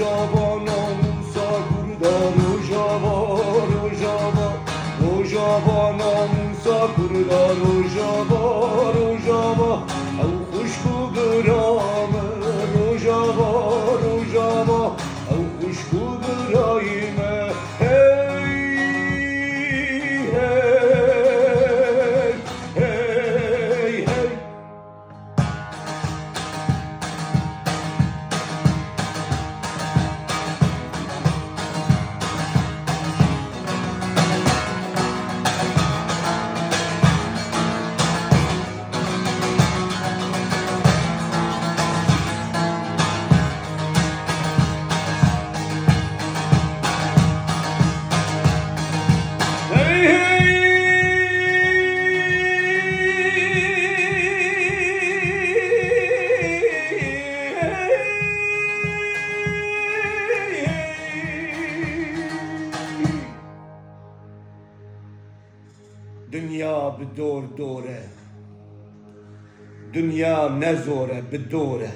روژاوا ناموسا کردا روژاوا ناموسا کردا روژاوا او خوشکو برامه روژاوا او خوشکو برایمه دنیا به دور دوره دنیا نزوره به دوره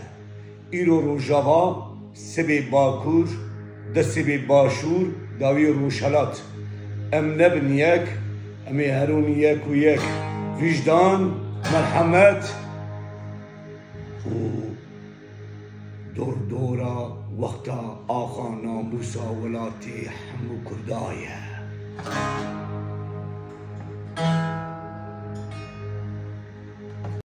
ایرو روژاوا سبی باکور ده سبی باشور داوی روشلات ام نبن یک امی هرون یک و یک وجدان مرحمت و دور دورا وقتا آخا ناموسا ولاتی همو کردایه